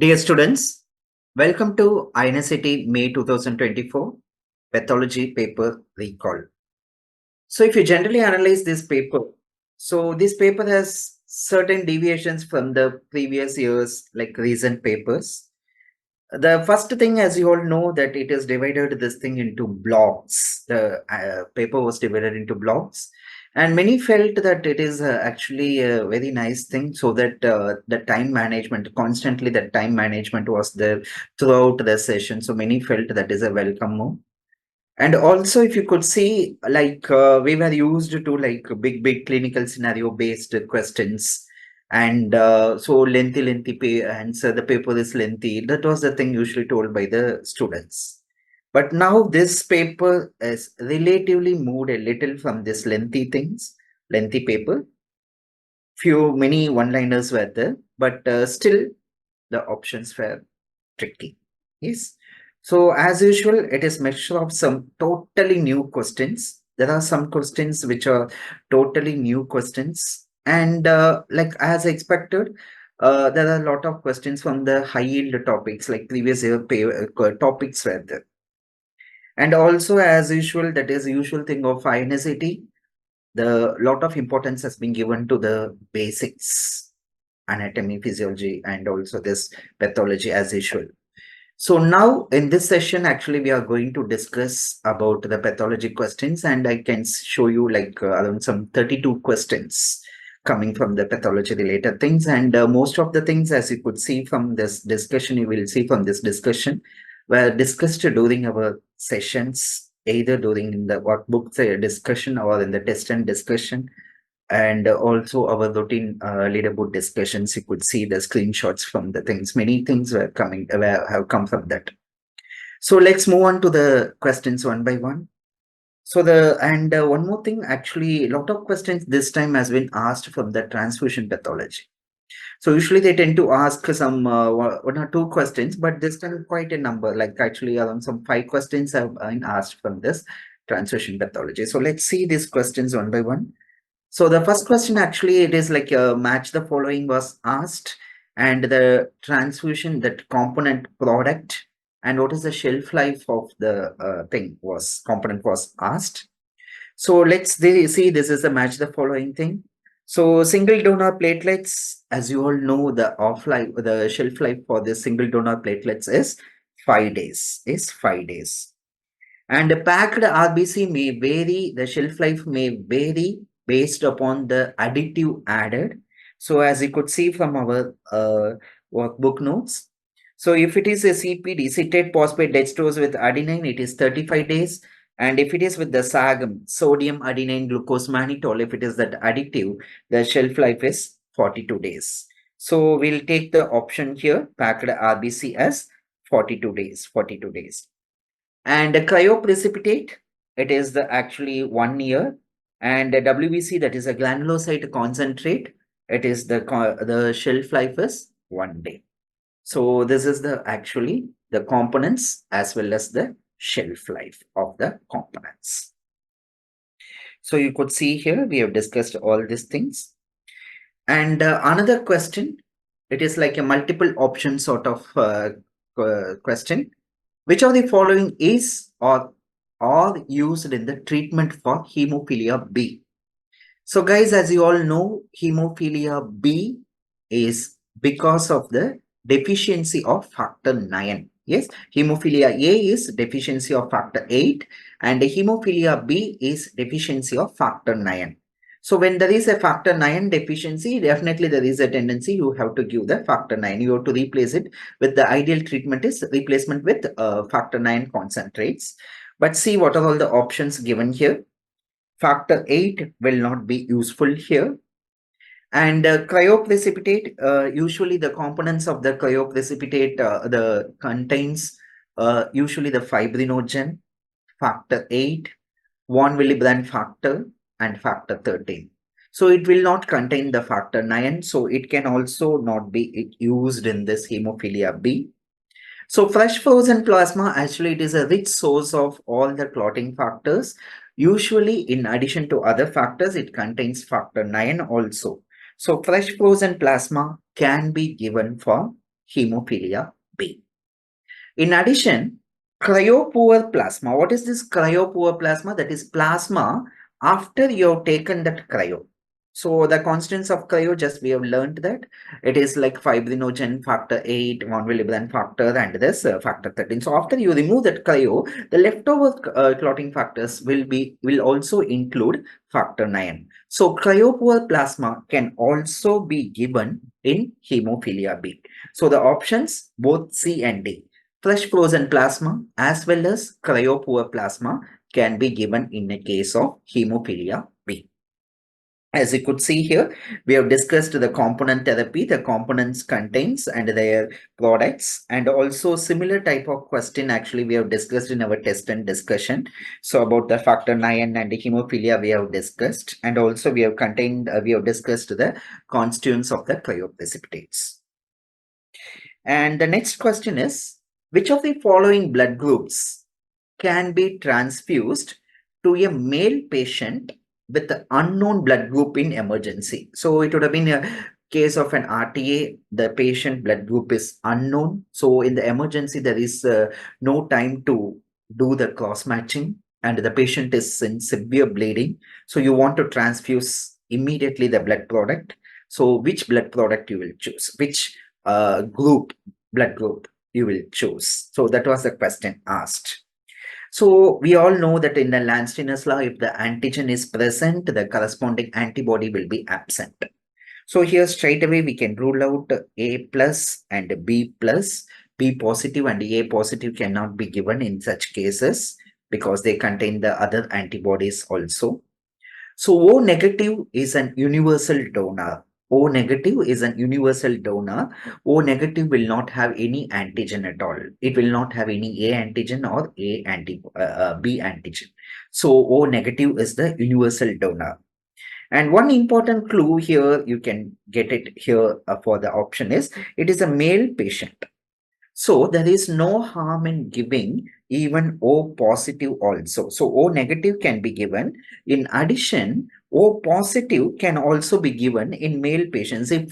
Dear students, welcome to INICET May 2024 Pathology paper recall. So if you generally analyze this paper, so this paper has certain deviations from the previous years, like recent papers. The first thing, as you all know, that it is divided this thing into blocks. The paper was divided into blocks, and many felt that it is actually a very nice thing, so that the time management, constantly the time management was there throughout the session. So many felt that is a welcome move. And also, if you could see, like we were used to like big clinical scenario based questions, and so lengthy answer. The paper is lengthy. That was the thing usually told by the students. But now this paper is relatively moved a little from this lengthy paper. Many one-liners were there, but still the options were tricky. Yes. So as usual, it is mixture of some totally new questions. There are some questions which are totally new questions. And like as expected, there are a lot of questions from the high yield topics like previous year topics were there. And also as usual, that is the usual thing of INICET, the lot of importance has been given to the basics, anatomy, physiology, and also this pathology as usual. So now in this session, actually, we are going to discuss about the pathology questions, and I can show you like around some 32 questions coming from the pathology related things. And most of the things, as you could see from this discussion, you will see from this discussion, were discussed during our sessions, either during the workbook discussion or in the test and discussion, and also our routine leaderboard discussions. You could see the screenshots from the things. Many things have come from that. So let's move on to the questions one by one. So one more thing, actually, a lot of questions this time has been asked from the transfusion pathology. So usually they tend to ask some one or two questions, but this time quite a number, like actually around some 5 questions have been asked from this transfusion pathology. So let's see these questions one by one. So the first question, actually, it is like a match the following was asked, and the transfusion, that component product, and what is the shelf life of the component was asked. So let's see, this is the match the following thing. So single donor platelets, as you all know, the shelf life for the single donor platelets is 5 days, And a packed RBC may vary, the shelf life may vary based upon the additive added. So as you could see from our workbook notes, so if it is a CPD, citrate phosphate dextrose with adenine, it is 35 days. And if it is with the SAGM, sodium adenine glucose mannitol, if it is that additive, the shelf life is 42 days. So we'll take the option here, packed RBC as 42 days. And cryoprecipitate, it is the actually 1 year. And the WBC, that is a granulocyte concentrate, it is the shelf life is 1 day. So this is actually the components as well as the shelf life of the components. So you could see here, we have discussed all these things. And another question, it is like a multiple option sort of question. Which of the following is or are used in the treatment for hemophilia B? So guys, as you all know, hemophilia B is because of the deficiency of factor 9. Yes, hemophilia A is deficiency of factor 8 and hemophilia B is deficiency of factor 9. So when there is a factor 9 deficiency, definitely there is a tendency you have to give the factor 9. You have to replace it with the ideal treatment is replacement with factor 9 concentrates. But see what are all the options given here. Factor 8 will not be useful here. And cryoprecipitate, usually the components of the cryoprecipitate contains usually the fibrinogen, factor 8, von Willebrand factor, and factor 13. So it will not contain the factor 9. So it can also not be used in this hemophilia B. So fresh frozen plasma, actually it is a rich source of all the clotting factors. Usually in addition to other factors, it contains factor 9 also. So fresh frozen plasma can be given for hemophilia B. In addition, cryopoor plasma. What is this cryopoor plasma? That is plasma after you have taken that cryo. So the constants of cryo, just we have learned that it is like fibrinogen factor 8, von Willebrand factor, and this factor 13. So after you remove that cryo, the leftover clotting factors will also include factor 9. So cryopoor plasma can also be given in hemophilia B. So the options both C and D. Fresh frozen plasma as well as cryopoor plasma can be given in a case of hemophilia B. As you could see here, we have discussed the component therapy, the components contains and their products, and also similar type of question actually we have discussed in our test and discussion. So about the factor 9 and the hemophilia we have discussed, and also we have discussed the constituents of the cryoprecipitates. And the next question is, which of the following blood groups can be transfused to a male patient with the unknown blood group in emergency? So it would have been a case of an RTA, the patient blood group is unknown. So in the emergency, there is no time to do the cross matching and the patient is in severe bleeding. So you want to transfuse immediately the blood product. So which blood product you will choose? Which blood group you will choose? So that was the question asked. So we all know that in the Lansdowne's law, if the antigen is present, the corresponding antibody will be absent. So here straight away we can rule out A plus and B plus. B positive and A positive cannot be given in such cases because they contain the other antibodies also. So O negative is an universal donor. O negative is an universal donor. O negative will not have any antigen at all. It will not have any A antigen or B antigen. So O negative is the universal donor. And one important clue here, you can get it here for the option is, it is a male patient. So there is no harm in giving even O positive also. So O negative can be given. In addition, O positive can also be given in male patients. If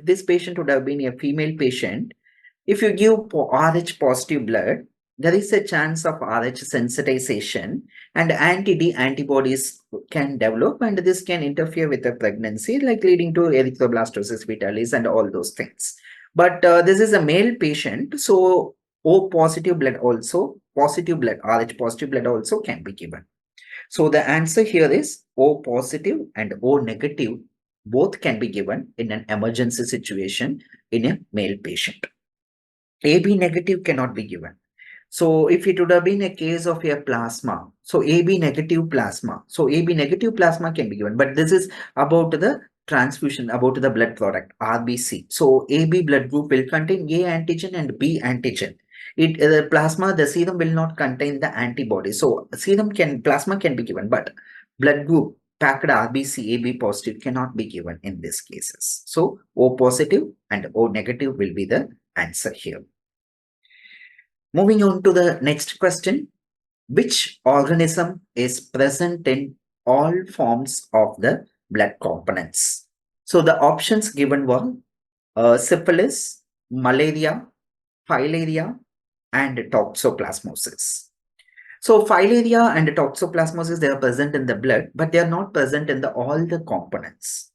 this patient would have been a female patient, if you give RH positive blood, there is a chance of RH sensitization and anti-D antibodies can develop, and this can interfere with the pregnancy, like leading to erythroblastosis vitalis and all those things. But this is a male patient, so O positive blood also, RH positive blood also can be given. So the answer here is O positive and O negative both can be given in an emergency situation in a male patient. AB negative cannot be given. So if it would have been a case of a plasma, so AB negative plasma, so AB negative plasma can be given, but this is about the transfusion, about the blood product, RBC. So AB blood group will contain A antigen and B antigen. The plasma, the serum will not contain the antibody. So plasma can be given, but blood group packed RBC AB positive cannot be given in these cases. So O positive and O negative will be the answer here. Moving on to the next question. Which organism is present in all forms of the blood components? So the options given were syphilis, malaria, filaria, and toxoplasmosis. So filaria and toxoplasmosis, they are present in the blood, but they are not present in all the components.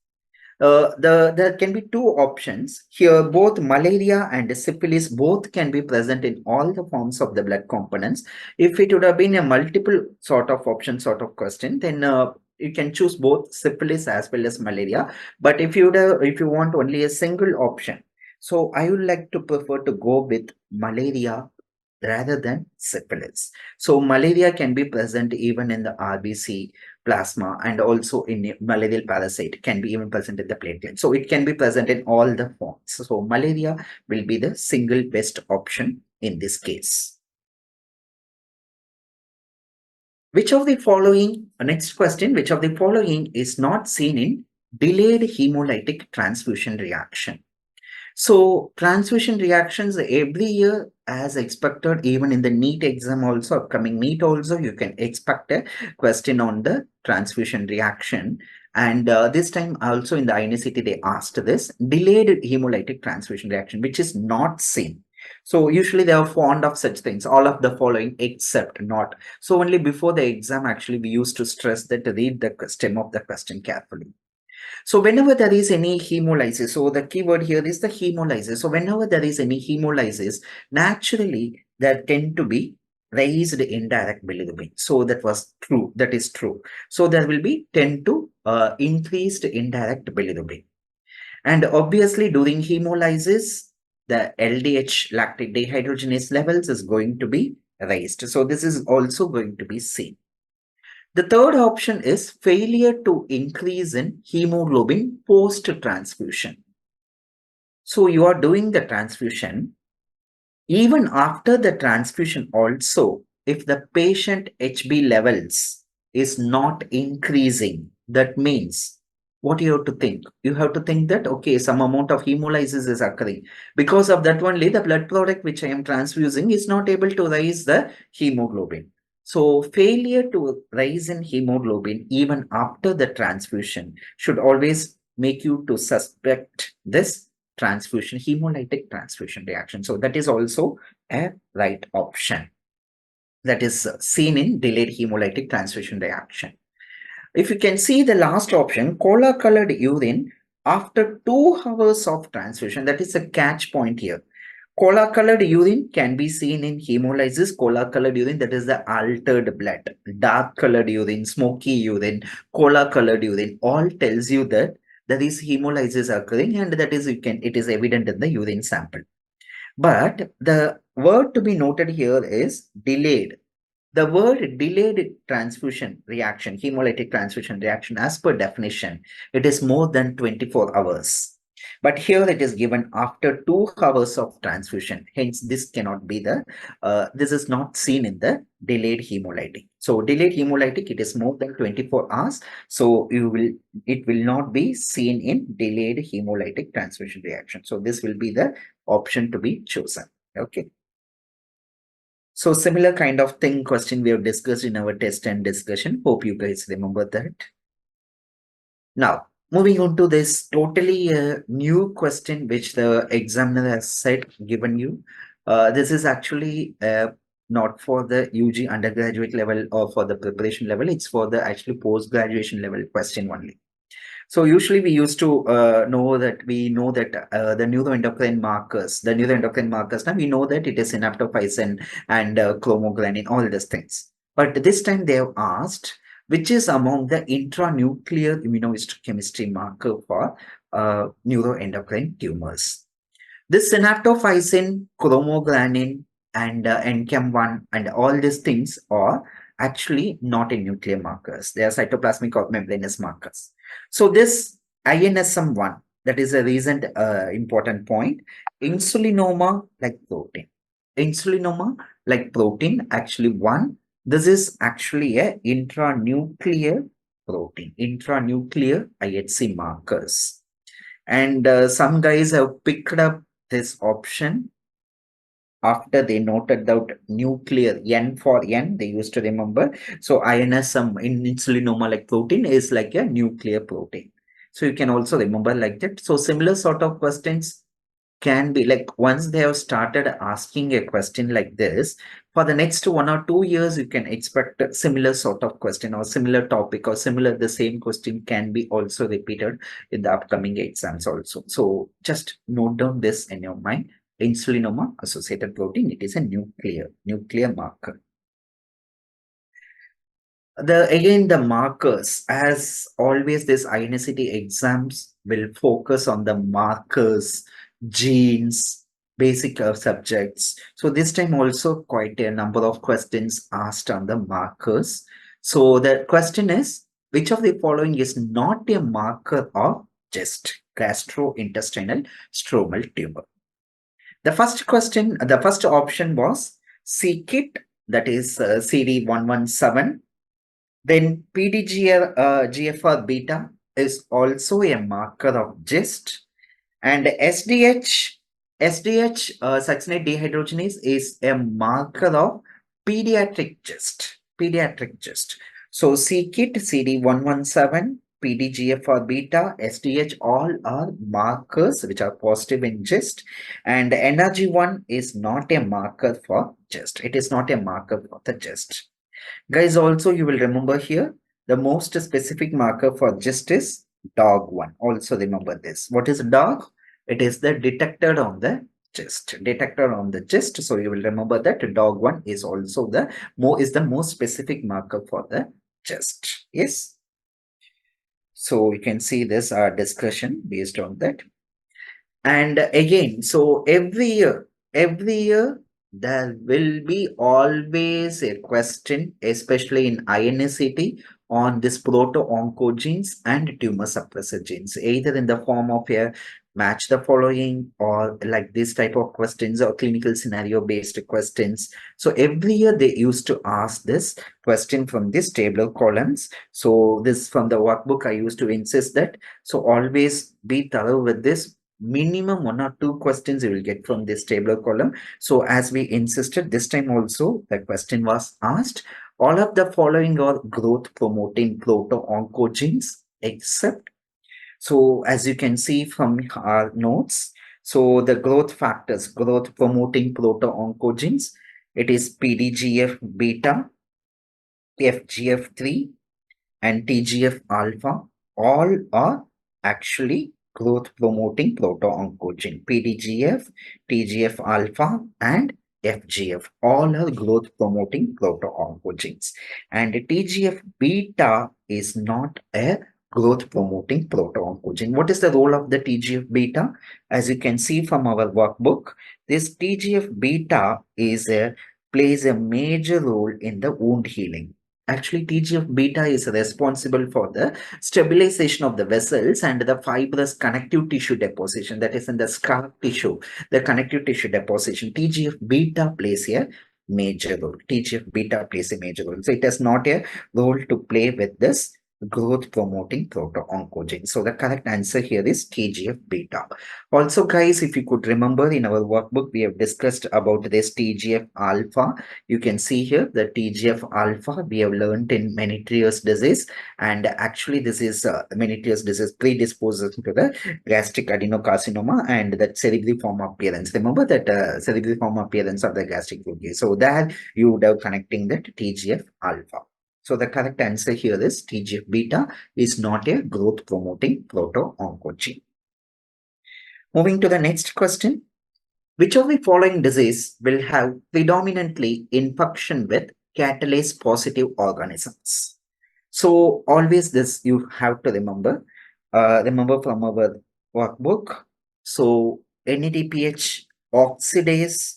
There can be two options here. Both malaria and syphilis both can be present in all the forms of the blood components. If it would have been a multiple sort of option sort of question, then you can choose both syphilis as well as malaria. But if you want only a single option, so I would like to prefer to go with malaria rather than syphilis. So malaria can be present even in the RBC plasma, and also in malarial parasite can be even present in the platelet. So it can be present in all the forms. So malaria will be the single best option in this case. Which of the following, next question, which of the following is not seen in delayed hemolytic transfusion reaction? So transfusion reactions every year as expected, even in the NEET exam also, upcoming NEET also, you can expect a question on the transfusion reaction. And this time also in the INICET, they asked this delayed hemolytic transfusion reaction, which is not seen. So usually they are fond of such things, all of the following except not. So only before the exam, actually, we used to stress that to read the stem of the question carefully. So whenever there is any hemolysis, so the keyword here is the hemolysis. So whenever there is any hemolysis, naturally there tend to be raised indirect bilirubin. So that was true. That is true. So there will be tend to increased indirect bilirubin. And obviously during hemolysis, the LDH lactate dehydrogenase levels is going to be raised. So this is also going to be seen. The third option is failure to increase in hemoglobin post-transfusion. So you are doing the transfusion. Even after the transfusion also, if the patient HB levels is not increasing, that means what you have to think? You have to think that, okay, some amount of hemolysis is occurring. Because of that only, the blood product which I am transfusing is not able to raise the hemoglobin. So failure to rise in hemoglobin even after the transfusion should always make you to suspect this transfusion, hemolytic transfusion reaction. So that is also a right option that is seen in delayed hemolytic transfusion reaction. If you can see the last option, cola colored urine after 2 hours of transfusion, that is a catch point here. Cola colored urine can be seen in hemolysis. Cola colored urine, that is the altered blood. Dark colored urine, smoky urine, cola colored urine, all tells you that there is hemolysis occurring, and that is it is evident in the urine sample. But the word to be noted here is delayed. The word delayed transfusion reaction, hemolytic transfusion reaction, as per definition, it is more than 24 hours. But here it is given after 2 hours of transfusion. Hence, this cannot be this is not seen in the delayed hemolytic. So delayed hemolytic, it is more than 24 hours. So it will not be seen in delayed hemolytic transfusion reaction. So this will be the option to be chosen. Okay. So similar kind of thing question we have discussed in our test and discussion. Hope you guys remember that. Now, moving on to this totally new question which the examiner has given you. This is actually not for the UG undergraduate level or for the preparation level. It's for the actually post-graduation level question only. So usually we used to know that the neuroendocrine markers, now we know that it is synaptophysin and chromogranin, all these things. But this time they have asked which is among the intranuclear immunohistochemistry marker for neuroendocrine tumors. This synaptophysin, chromogranin, and NCAM1 and all these things are actually not in nuclear markers. They are cytoplasmic or membranous markers. So this INSM1, that is a recent important point, insulinoma like protein. Insulinoma like protein, actually one, this is actually a intranuclear protein, intranuclear IHC markers. And some guys have picked up this option after they noted out nuclear N for N, they used to remember. So INSM in insulinoma like protein is like a nuclear protein. So you can also remember like that. So similar sort of questions can be like once they have started asking a question like this, for the next 1 or 2 years, you can expect a similar sort of question or similar topic or similar, the same question can be also repeated in the upcoming exams also. So just note down this in your mind. Insulinoma associated protein, it is a nuclear marker. The markers, as always, this INICET exams will focus on the markers, genes, basic subjects. So this time also quite a number of questions asked on the markers. So the question is, which of the following is not a marker of GIST, gastrointestinal stromal tumor? The first option was CKIT, that is CD117. Then PDGFR beta is also a marker of GIST. And SDH, succinate dehydrogenase is a marker of pediatric cyst. Pediatric cyst. So c-KIT, CD117, PDGFR beta, SDH, all are markers which are positive in cyst. And NRG1 is not a marker for cyst. It is not a marker for the cyst. Guys, also you will remember here, the most specific marker for cyst is dog1. Also remember this. What is dog? It is the detector on the chest. Detector on the chest. So you will remember that dog1 is also the most specific marker for the chest. Yes. So you can see this discussion based on that. And again, so every year, there will be always a question, especially in INICET, on this proto-oncogenes and tumor suppressor genes, either in the form of a match the following or like this type of questions or clinical scenario based questions. So every year they used to ask this question from this table columns. So this from the workbook, I used to insist that. So always be thorough with this. Minimum 1 or 2 questions you will get from this table column. So as we insisted this time also, the question was asked, all of the following are growth promoting proto-oncogenes except. So as you can see from our notes, so the growth factors, growth promoting proto-oncogenes, it is PDGF beta, FGF3, and TGF alpha, all are actually growth promoting proto-oncogene. PDGF, TGF alpha, and FGF, all are growth promoting proto-oncogenes. And TGF beta is not a growth promoting proto-oncogene. What is the role of the TGF beta? As you can see from our workbook, this TGF beta plays a major role in the wound healing. Actually, TGF beta is responsible for the stabilization of the vessels and the fibrous connective tissue deposition, that is in the scar tissue, the connective tissue deposition. TGF beta plays a major role. TGF beta plays a major role. So it has not a role to play with this growth promoting proto-oncogene. So the correct answer here is TGF beta. Also, guys, if you could remember in our workbook, we have discussed about this TGF alpha. You can see here the TGF alpha we have learned in meningeal disease, and actually this is meningeal disease predisposes to the gastric adenocarcinoma and that cerebriform appearance. Remember that cerebriform appearance of the gastric rugae. So there you would have connecting that TGF alpha. So the correct answer here is TGF beta is not a growth promoting proto-oncogene. Moving to the next question. Which of the following disease will have predominantly infection with catalase positive organisms? So always this you have to remember. Remember from our workbook. So NADPH oxidase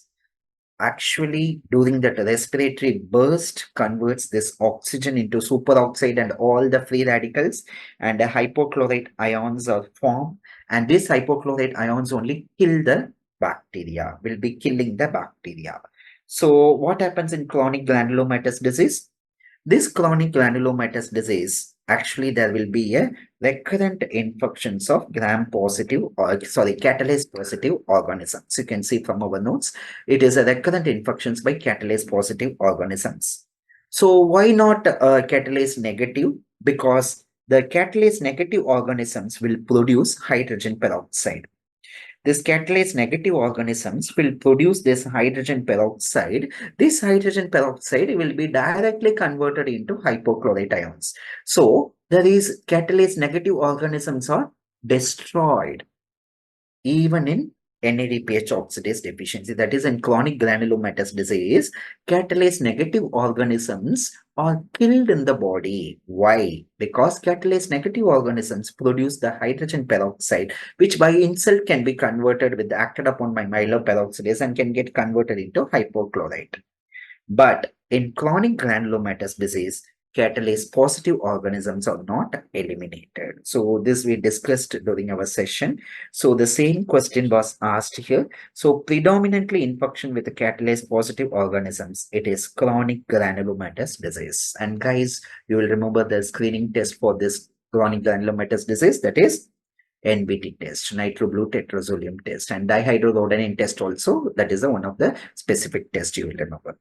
actually during that respiratory burst converts this oxygen into superoxide and all the free radicals, and the hypochlorite ions are formed, and these hypochlorite ions only kill the bacteria, will be killing the bacteria. So what happens in chronic granulomatous disease? This chronic granulomatous disease, actually there will be a recurrent infections of gram-positive or catalase positive organisms. You can see from our notes, it is a recurrent infections by catalase positive organisms. So why not catalase negative? Because the catalase negative organisms will produce hydrogen peroxide. This catalase negative organisms will produce this hydrogen peroxide. This hydrogen peroxide will be directly converted into hypochlorite ions. So there is catalase negative organisms are destroyed even in NADPH oxidase deficiency, that is in chronic granulomatous disease, catalase negative organisms are killed in the body. Why? Because catalase negative organisms produce the hydrogen peroxide, which by itself can be converted with acted upon by myeloperoxidase and can get converted into hypochlorite. But in chronic granulomatous disease, catalase positive organisms are not eliminated. So this we discussed during our session. So the same question was asked here. So predominantly infection with the catalase positive organisms, it is chronic granulomatous disease. And guys, you will remember the screening test for this chronic granulomatous disease, that is NBT test, nitroblue tetrazolium test, and dihydrorhodamine test also. That is the one of the specific test you will remember.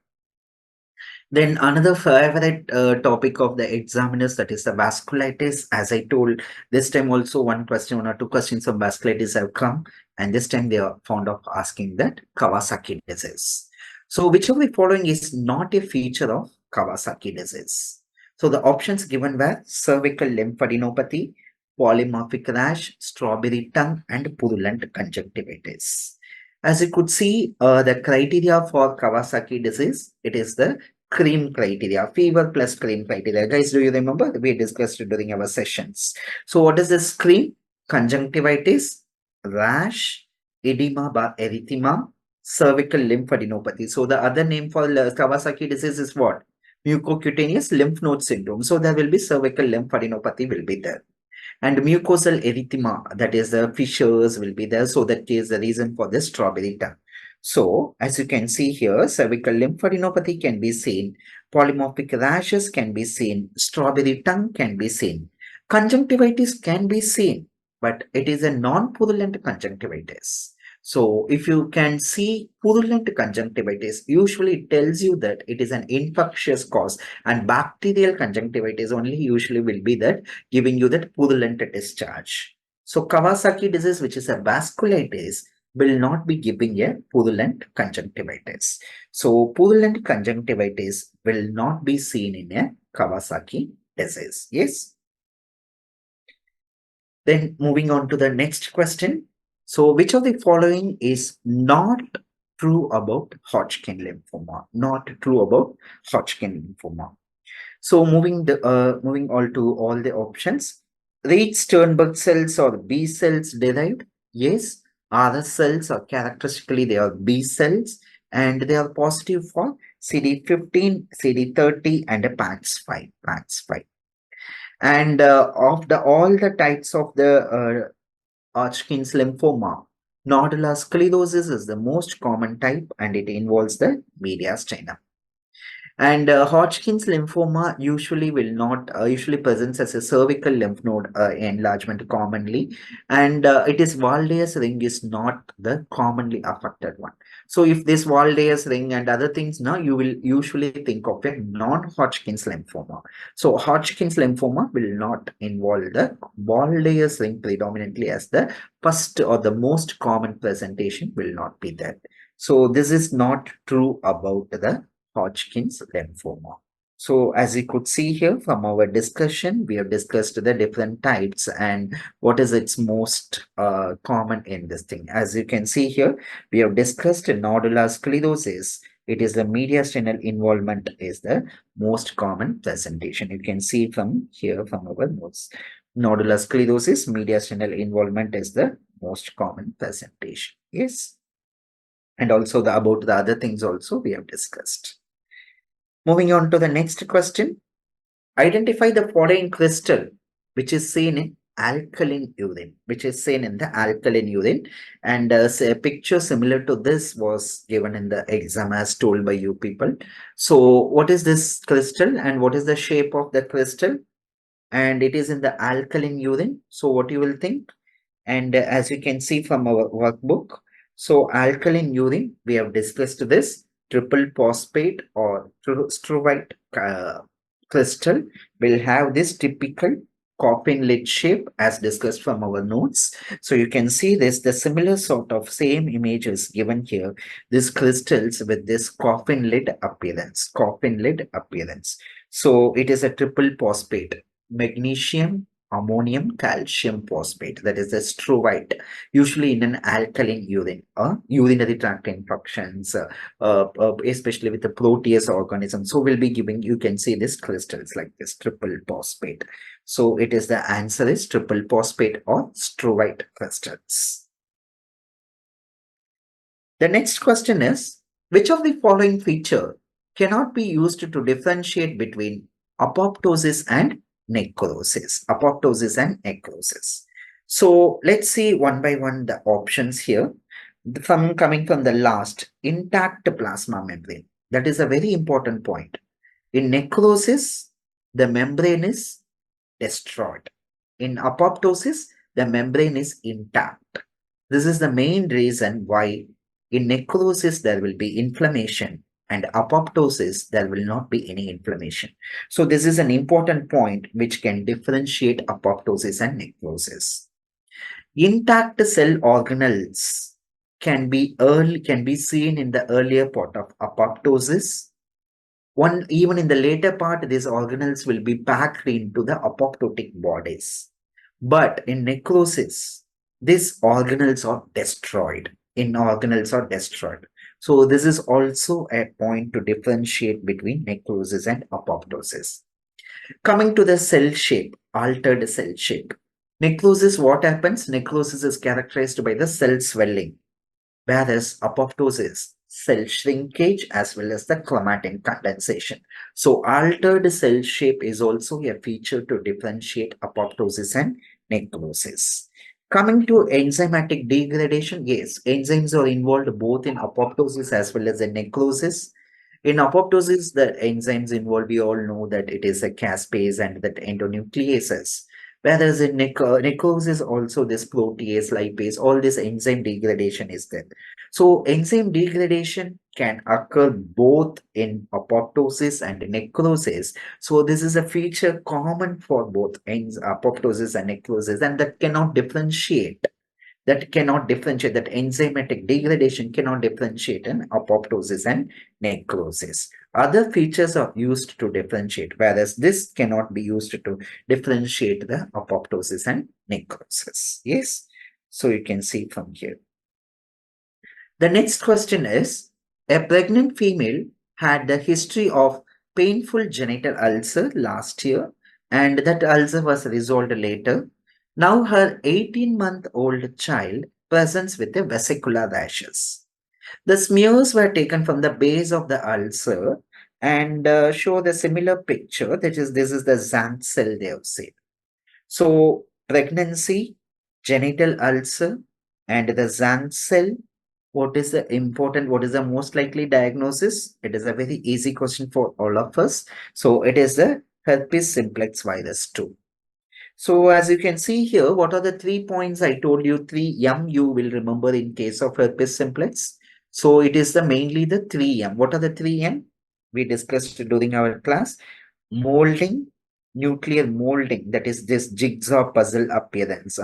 Then another favorite topic of the examiners, that is the vasculitis. As I told, this time also one question, one or two questions of vasculitis have come, and this time they are fond of asking that Kawasaki disease. So which of the following is not a feature of Kawasaki disease? So the options given were cervical lymphadenopathy, polymorphic rash, strawberry tongue, and purulent conjunctivitis. As you could see, the criteria for Kawasaki disease, it is the cream criteria, fever plus cream criteria. Guys, do you remember? We discussed it during our sessions. So what is this cream? Conjunctivitis, rash, edema bar erythema, cervical lymphadenopathy. So the other name for Kawasaki disease is what? Mucocutaneous lymph node syndrome. So there will be cervical lymphadenopathy will be there. And mucosal erythema, that is the fissures will be there. So that is the reason for this strawberry tongue. So as you can see here, cervical lymphadenopathy can be seen, polymorphic rashes can be seen, strawberry tongue can be seen, conjunctivitis can be seen, but it is a non-purulent conjunctivitis. So if you can see purulent conjunctivitis, usually it tells you that it is an infectious cause, and bacterial conjunctivitis only usually will be that giving you that purulent discharge. So Kawasaki disease, which is a vasculitis, will not be giving a purulent conjunctivitis. So purulent conjunctivitis will not be seen in a Kawasaki disease. Yes. Then moving on to the next question. So which of the following is not true about Hodgkin lymphoma? Not true about Hodgkin lymphoma. So moving all to all the options. Reed-Sternberg cells or B cells derived? Yes. RS cells are characteristically they are B cells, and they are positive for CD15, CD30, and a PAX5. PAX5. And of the all the types of the Hodgkin's lymphoma, nodular sclerosis is the most common type, and it involves the mediastinum. And Hodgkin's lymphoma usually will not usually presents as a cervical lymph node enlargement commonly, and it is Walde's ring is not the commonly affected one. So if this Walde's ring and other things, now you will usually think of a non-Hodgkin's lymphoma. So Hodgkin's lymphoma will not involve the Walde's ring predominantly, as the first or the most common presentation will not be there. So this is not true about the Hodgkin's lymphoma. So as you could see here from our discussion, we have discussed the different types and what is its most common in this thing. As you can see here, we have discussed nodular sclerosis. It is the mediastinal involvement is the most common presentation. You can see from here from our notes. Nodular sclerosis, mediastinal involvement is the most common presentation. Yes. And also about the other things also we have discussed. Moving on to the next question. Identify the following crystal which is seen in alkaline urine, which is seen in the alkaline urine. And a picture similar to this was given in the exam as told by you people. So what is this crystal and what is the shape of the crystal? And it is in the alkaline urine. So what you will think? And as you can see from our workbook, so alkaline urine, we have discussed this triple phosphate or struvite crystal will have this typical coffin lid shape as discussed from our notes. So you can see this, the similar sort of same images given here, these crystals with this coffin lid appearance, So it is a triple phosphate, magnesium, ammonium, calcium phosphate, that is the struvite, usually in an alkaline urine or urinary tract infections, especially with the protease organism. So we'll be giving, you can see this crystals like this triple phosphate. So it is the answer is triple phosphate or struvite crystals. The next question is, which of the following feature cannot be used to differentiate between apoptosis and necrosis? Apoptosis and necrosis. So let's see one by one the options here. Coming from the last, intact plasma membrane. That is a very important point. In necrosis, the membrane is destroyed. In apoptosis, the membrane is intact. This is the main reason why in necrosis there will be inflammation and apoptosis there will not be any inflammation. So this is an important point which can differentiate apoptosis and necrosis. Intact cell organelles can be seen in the earlier part of apoptosis. Even in the later part, these organelles will be packed into the apoptotic bodies. But in necrosis, these organelles are destroyed. Organelles are destroyed. So this is also a point to differentiate between necrosis and apoptosis. Coming to the cell shape, altered cell shape. Necrosis, what happens? Necrosis is characterized by the cell swelling, whereas apoptosis, cell shrinkage as well as the chromatin condensation. So altered cell shape is also a feature to differentiate apoptosis and necrosis. Coming to enzymatic degradation, yes, enzymes are involved both in apoptosis as well as in necrosis. In apoptosis, the enzymes involved, we all know that it is a caspase and that endonucleases. Whereas in necrosis, also this protease, lipase, all this enzyme degradation is there. So enzyme degradation can occur both in apoptosis and necrosis. So this is a feature common for both apoptosis and necrosis, and that that enzymatic degradation cannot differentiate in apoptosis and necrosis. Other features are used to differentiate, whereas this cannot be used to differentiate the apoptosis and necrosis. Yes, so you can see from here. The next question is, a pregnant female had the history of painful genital ulcer last year, and that ulcer was resolved later. Now her 18-month-old child presents with a vesicular rashes. The smears were taken from the base of the ulcer and show the similar picture. That is, this is the Xanth cell they have seen. So pregnancy, genital ulcer, and the Xanth cell. What is the most likely diagnosis? It is a very easy question for all of us. So it is the herpes simplex virus 2. So as you can see here, what are the 3 points I told you? 3M you will remember in case of herpes simplex. So it is mainly the 3M. What are the 3M? We discussed during our class. Molding, nuclear molding, that is this jigsaw puzzle appearance.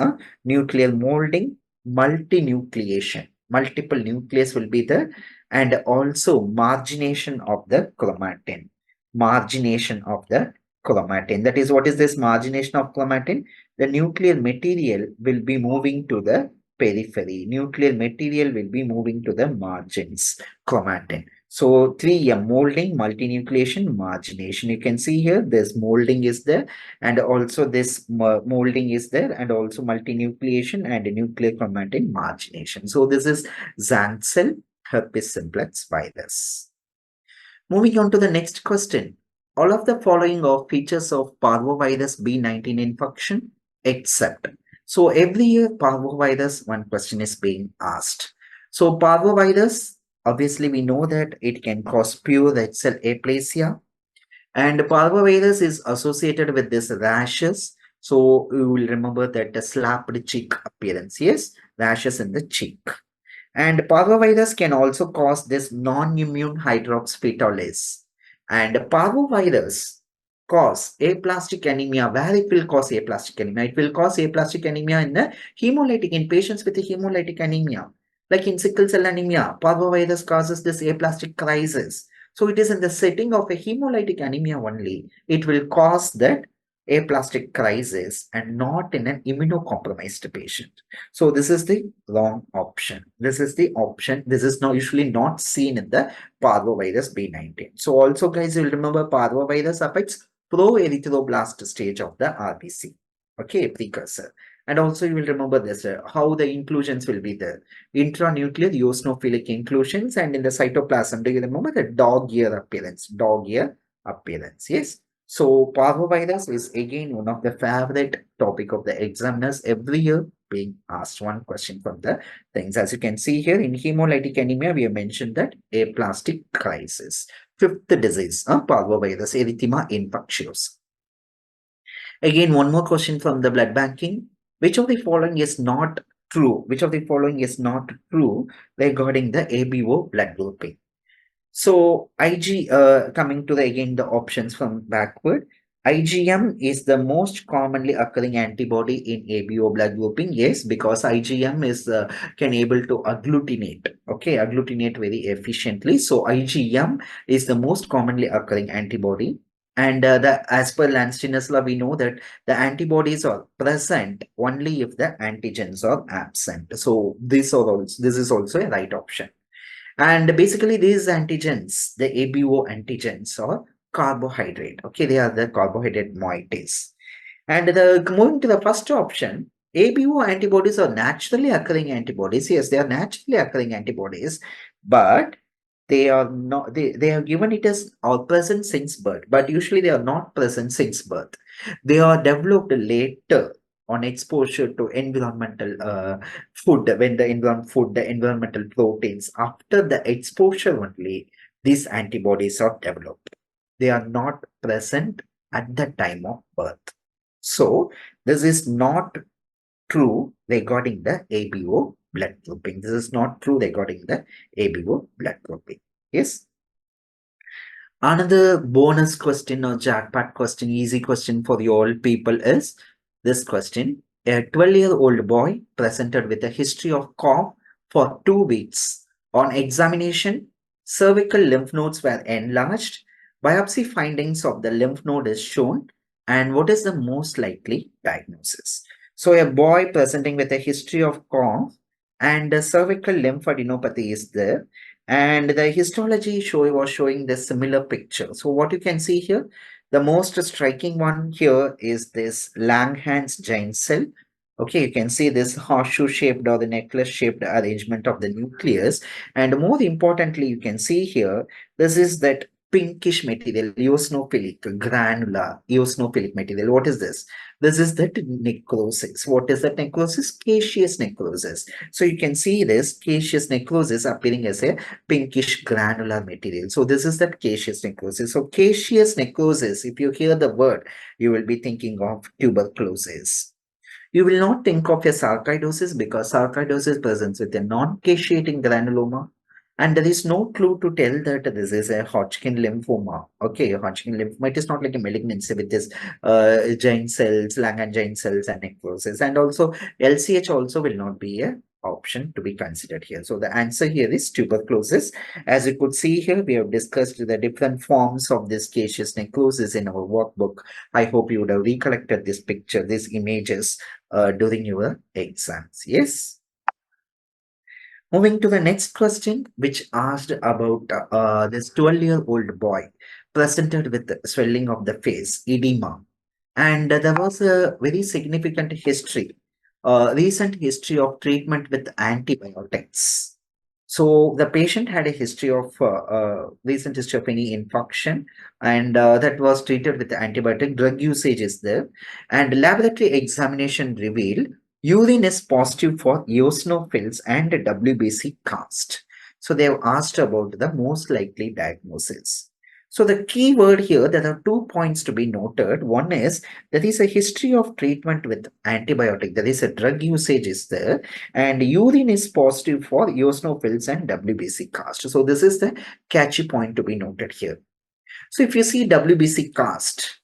Nuclear molding, multinucleation. Multiple nucleus will be there, and also margination of the chromatin. Margination of the chromatin. That is, what is this margination of chromatin? The nuclear material will be moving to the periphery. Nuclear material will be moving to the margins, chromatin. So 3M, molding, multinucleation, margination. You can see here this molding is there, and also this molding is there, and also multinucleation and nuclear chromatin margination. So this is Xanth cell herpes simplex virus. Moving on to the next question. All of the following are features of parvovirus B19 infection except. So every year parvovirus, one question is being asked. So parvovirus, obviously we know that it can cause pure red cell aplasia, and parvovirus is associated with this rashes. So you will remember that the slapped cheek appearance. Yes, rashes in the cheek. And parvovirus can also cause this non-immune hydroxyfetolase. And parvovirus cause aplastic anemia. Where it will cause aplastic anemia? It will cause aplastic anemia in the hemolytic, in patients with a hemolytic anemia. Like in sickle cell anemia, parvovirus causes this aplastic crisis. So it is in the setting of a hemolytic anemia only. It will cause that aplastic crisis and not in an immunocompromised patient. So this is the wrong option. This is the option. This is now usually not seen in the parvovirus B19. So also guys, you'll remember parvovirus affects pro-erythroblast stage of the RBC. Okay, precursor. And also you will remember this, how the inclusions will be there. Intranuclear eosinophilic inclusions, and in the cytoplasm, do you remember the dog ear appearance? Dog ear appearance, yes. So parvovirus is again one of the favorite topic of the examiners every year, being asked one question from the things. As you can see here, in hemolytic anemia, we have mentioned that aplastic crisis. Fifth disease, parvovirus, erythema infectious. Again, one more question from the blood banking. Which of the following is not true? Which of the following is not true regarding the ABO blood grouping? So coming to the again the options from backward. IgM is the most commonly occurring antibody in ABO blood grouping. Yes, because IgM is can able to agglutinate. Okay, agglutinate very efficiently. So IgM is the most commonly occurring antibody. And the as per Lansdowne's law, we know that the antibodies are present only if the antigens are absent. So this is also a right option. And basically, these antigens, the ABO antigens, are carbohydrate. Okay, they are the carbohydrate moieties. And moving to the first option, ABO antibodies are naturally occurring antibodies. Yes, they are naturally occurring antibodies, but they are not. They have given it as are present since birth, but usually they are not present since birth. They are developed later on exposure to environmental food, when the the environmental proteins, after the exposure only, these antibodies are developed. They are not present at the time of birth. So this is not true regarding the ABO blood grouping. This is not true regarding the ABO blood grouping. Yes. Another bonus question or jackpot question, easy question for the all people is this question. A 12-year-old boy presented with a history of cough for 2 weeks. On examination, cervical lymph nodes were enlarged. Biopsy findings of the lymph node is shown. And what is the most likely diagnosis? So a boy presenting with a history of cough and a cervical lymphadenopathy is there, and the histology was showing this similar picture. So what you can see here, the most striking one here is this Langhans giant cell. Okay, you can see this horseshoe shaped or the necklace shaped arrangement of the nucleus. And more importantly, you can see here, this is that pinkish material, eosinophilic, granular, eosinophilic material. What is this? This is that necrosis. What is that necrosis? Caseous necrosis. So you can see this caseous necrosis appearing as a pinkish granular material. So this is that caseous necrosis. So caseous necrosis, if you hear the word, you will be thinking of tuberculosis. You will not think of a sarcoidosis because sarcoidosis presents with a non-caseating granuloma, and there is no clue to tell that this is a Hodgkin lymphoma. Okay, Hodgkin lymphoma, it is not like a malignancy with this giant cells, Langhans giant cells and necrosis. And also LCH also will not be a option to be considered here. So the answer here is tuberculosis. As you could see here, we have discussed the different forms of this caseous necrosis in our workbook. I hope you would have recollected this picture, these images during your exams. Yes. Moving to the next question, which asked about this 12-year-old boy presented with swelling of the face, edema. And there was a very significant history, recent history of treatment with antibiotics. So the patient had a history of recent history of any infection, and that was treated with antibiotic. Drug usage is there, and laboratory examination revealed urine is positive for eosinophils and WBC cast. So they have asked about the most likely diagnosis. So the key word here, there are 2 points to be noted. One is there is a history of treatment with antibiotic. There is a drug usage is there, and urine is positive for eosinophils and WBC cast. So this is the catchy point to be noted here. So if you see WBC cast,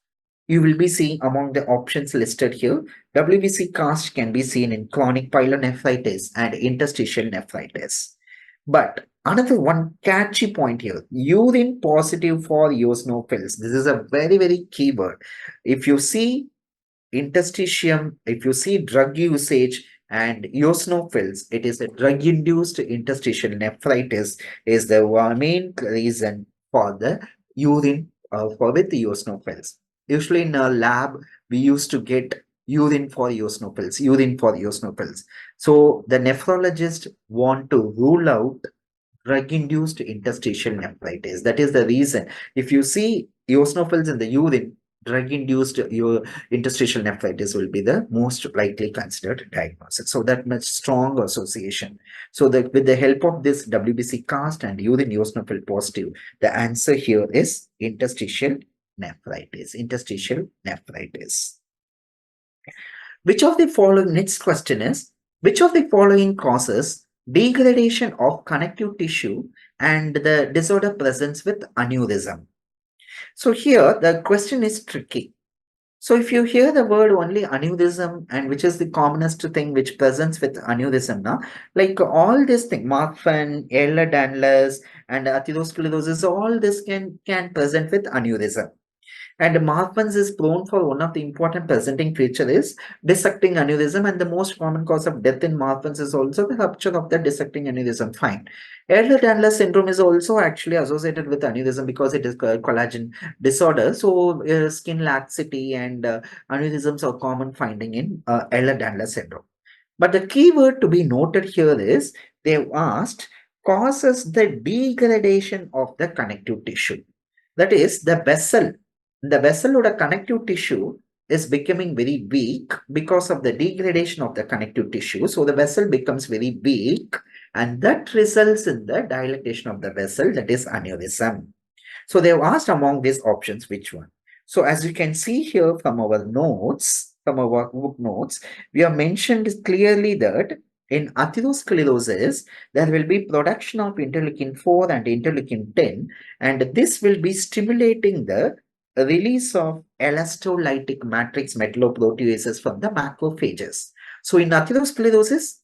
you will be seeing among the options listed here, WBC cast can be seen in chronic pyelonephritis and interstitial nephritis. But another one catchy point here, urine positive for eosinophils. This is a very, very key word. If you see interstitium, if you see drug usage and eosinophils, it is a drug-induced interstitial nephritis is the main reason for the urine for with the eosinophils. Usually in a lab, we used to get urine for eosinophils, urine for eosinophils. So the nephrologist want to rule out drug-induced interstitial nephritis. That is the reason. If you see eosinophils in the urine, drug-induced your interstitial nephritis will be the most likely considered diagnosis. So that much strong association. So that with the help of this WBC cast and urine eosinophil positive, the answer here is interstitial nephritis. Interstitial nephritis. Which of the following, next question is, which of the following causes degradation of connective tissue and the disorder presents with aneurysm? So here the question is tricky. So if you hear the word only aneurysm, and which is the commonest thing which presents with aneurysm now, like all this thing, Marfan, Ehlers-Danlos, and atherosclerosis, all this can present with aneurysm. And Marfan's is prone for one of the important presenting feature is dissecting aneurysm, and the most common cause of death in Marfan's is also the rupture of the dissecting aneurysm. Fine. Ehlers-Danlos syndrome is also actually associated with aneurysm because it is a collagen disorder. So skin laxity and aneurysms are common finding in Ehlers-Danlos syndrome. But the key word to be noted here is they've asked causes the degradation of the connective tissue. That is the vessel or the connective tissue is becoming very weak because of the degradation of the connective tissue. So the vessel becomes very weak, and that results in the dilatation of the vessel, that is aneurysm. So they have asked among these options which one. So as you can see here from our notes, from our book notes, we have mentioned clearly that in atherosclerosis, there will be production of interleukin 4 and interleukin 10, and this will be stimulating the release of elastolytic matrix metalloproteases from the macrophages. So in atherosclerosis,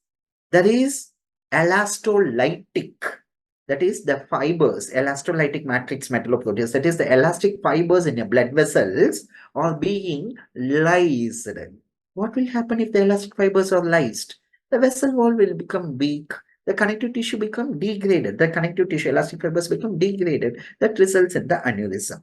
there is elastolytic, that is the fibers, elastolytic matrix metalloprotease, that is the elastic fibers in your blood vessels are being lysed. What will happen if the elastic fibers are lysed? The vessel wall will become weak. The connective tissue become degraded. The connective tissue, elastic fibers become degraded. That results in the aneurysm.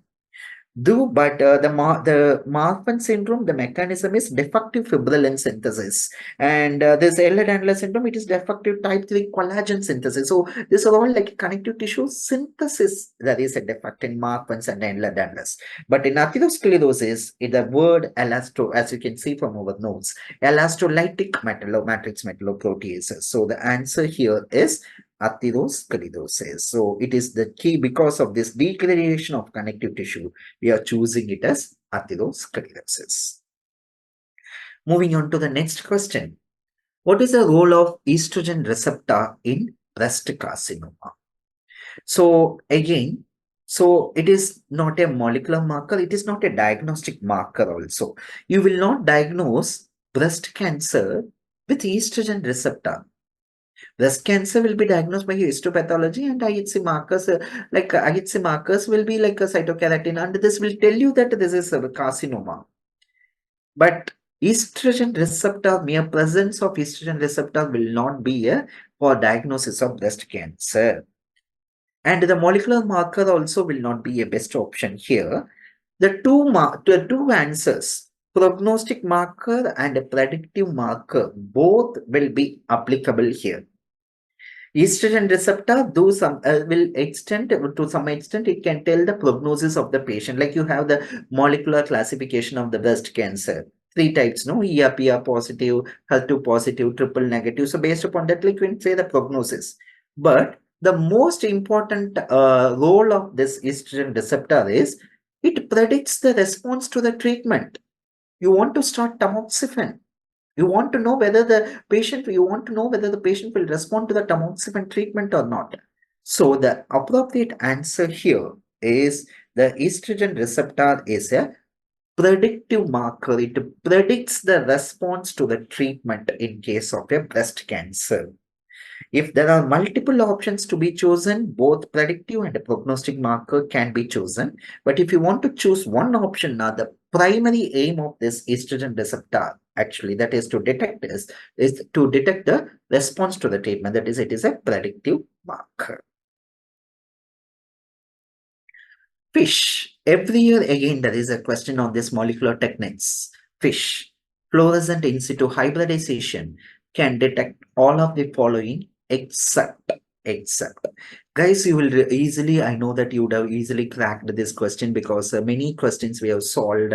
But the Marfan syndrome, the mechanism is defective fibrillin synthesis, and this Ehlers-Danlos syndrome, it is defective type 3 collagen synthesis. So these are all like connective tissue synthesis that is a defect in Marfan's and Ehlers-Danlos. But in atherosclerosis, the word elasto, as you can see from our notes, elastolytic matrix metalloproteases. So the answer here is atherosclerosis. So it is the key because of this degradation of connective tissue. We are choosing it as atherosclerosis. Moving on to the next question. What is the role of estrogen receptor in breast carcinoma? So again, so it is not a molecular marker. It is not a diagnostic marker also. You will not diagnose breast cancer with estrogen receptor. Breast cancer will be diagnosed by histopathology, and IHC markers, IHC markers will be like a cytokeratin, and this will tell you that this is a carcinoma. But estrogen receptor, mere presence of estrogen receptor will not be a for diagnosis of breast cancer. And the molecular marker also will not be a best option here. The two answers, prognostic marker and a predictive marker, both will be applicable here. Estrogen receptor, though some will extend to some extent, it can tell the prognosis of the patient. Like you have the molecular classification of the breast cancer. 3 types, no? ER positive, HER2 positive, triple negative. So based upon that, like we can say the prognosis. But the most important role of this estrogen receptor is it predicts the response to the treatment. You want to start tamoxifen. You want to know whether the patient will respond to the tamoxifen treatment or not. So the appropriate answer here is the estrogen receptor is a predictive marker. It predicts the response to the treatment in case of a breast cancer. If there are multiple options to be chosen, both predictive and a prognostic marker can be chosen. But if you want to choose one option, now the primary aim of this estrogen receptor, actually, that is to detect is to detect the response to the treatment. That is, it is a predictive marker. Fish. Every year again, there is a question on this molecular techniques. Fish. Fluorescent in situ hybridization can detect all of the following except. Guys, you will easily, I know that you would have easily cracked this question because many questions we have solved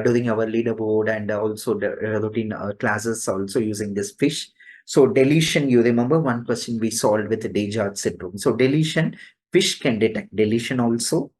during our leaderboard and also the routine classes also using this fish. So deletion, you remember one question we solved with the Dejard syndrome. So deletion, fish can detect deletion also.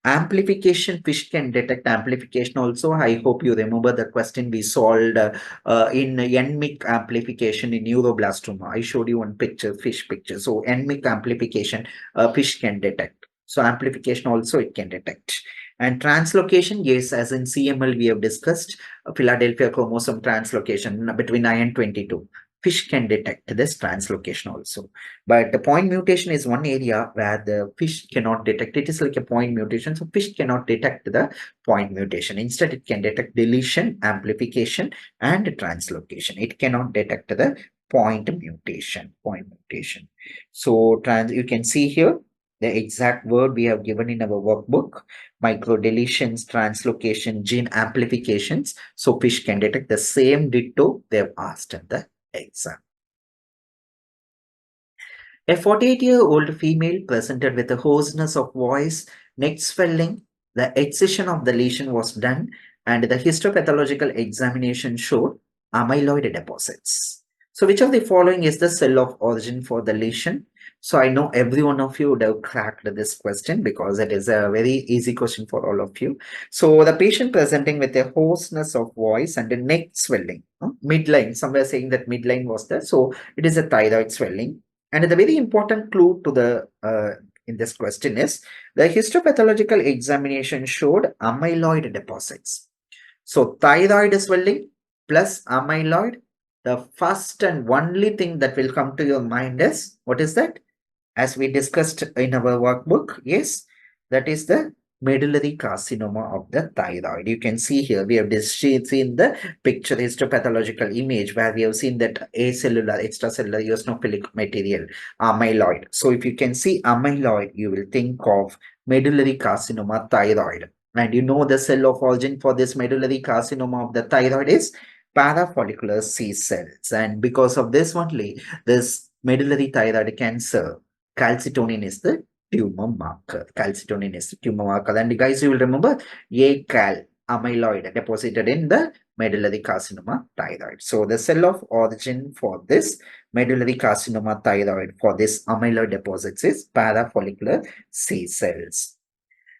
Amplification, fish can detect amplification also. I hope you remember the question we solved in NMIC amplification in neuroblastoma. I showed you one picture, fish picture. So NMIC amplification, fish can detect. So amplification also it can detect. And translocation, yes, as in CML we have discussed, Philadelphia chromosome translocation between I and 22. Fish can detect this translocation also. But the point mutation is one area where the fish cannot detect. It is like a point mutation. So fish cannot detect the point mutation. Instead, it can detect deletion, amplification, and translocation. It cannot detect the point mutation. Point mutation. So you can see here the exact word we have given in our workbook: microdeletions, translocation, gene amplifications. So fish can detect the same ditto they have asked in the exam. A 48-year-old female presented with a hoarseness of voice, neck swelling. The excision of the lesion was done, and the histopathological examination showed amyloid deposits. So, which of the following is the cell of origin for the lesion? So, I know every one of you would have cracked this question because it is a very easy question for all of you. So, the patient presenting with a hoarseness of voice and a neck swelling, midline, somewhere saying that midline was there. So, it is a thyroid swelling, and the very important clue to the in this question is the histopathological examination showed amyloid deposits. So thyroid swelling plus amyloid, the first and only thing that will come to your mind is what is that? As we discussed in our workbook, yes, that is the medullary carcinoma of the thyroid. You can see here we have seen the picture histopathological image where we have seen that acellular, extracellular eosinophilic material, amyloid. So if you can see amyloid, you will think of medullary carcinoma thyroid. And you know the cell of origin for this medullary carcinoma of the thyroid is parafollicular C cells. And because of this only, this medullary thyroid cancer, calcitonin is the tumor marker. Calcitonin is the tumor marker. And guys, you will remember ACAL, amyloid deposited in the medullary carcinoma thyroid. So the cell of origin for this medullary carcinoma thyroid for this amyloid deposits is parafollicular C cells.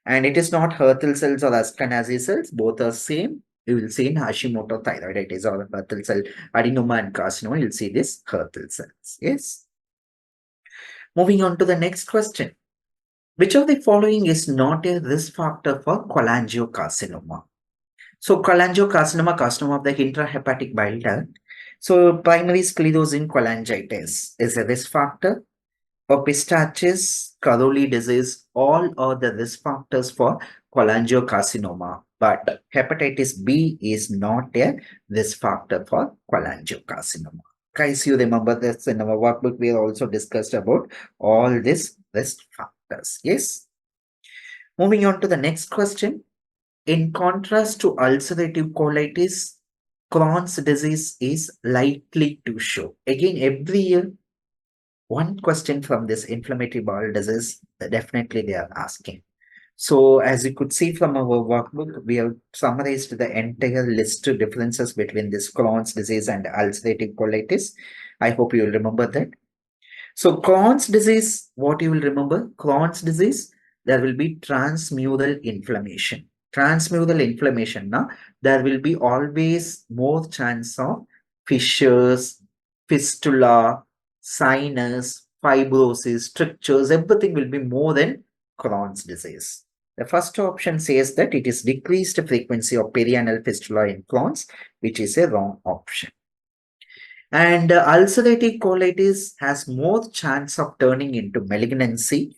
And it is not Hertel cells or Ashkenazi cells. Both are same. You will see in Hashimoto thyroiditis or Hertel cell adenoma and carcinoma. You will see this Hertel cells. Yes. Moving on to the next question. Which of the following is not a risk factor for cholangiocarcinoma? So cholangiocarcinoma, carcinoma of the intrahepatic bile duct. So primary sclerosing cholangitis is a risk factor. Pistaches, Caroli disease, all are the risk factors for cholangiocarcinoma. But hepatitis B is not a risk factor for cholangiocarcinoma. Guys, you remember this in our workbook, we also discussed about all these risk factors. Yes. Moving on to the next question. In contrast to ulcerative colitis, Crohn's disease is likely to show. Again, every year, one question from this inflammatory bowel disease, definitely they are asking. So as you could see from our workbook, we have summarized the entire list of differences between this Crohn's disease and ulcerative colitis. I hope you will remember that. So Crohn's disease, what you will remember, Crohn's disease, there will be transmural inflammation. Transmural inflammation, now there will be always more chance of fissures, fistula, sinus, fibrosis, strictures, everything will be more than Crohn's disease. The first option says that it is decreased frequency of perianal fistula in Crohn's, which is a wrong option. And ulcerative colitis has more chance of turning into malignancy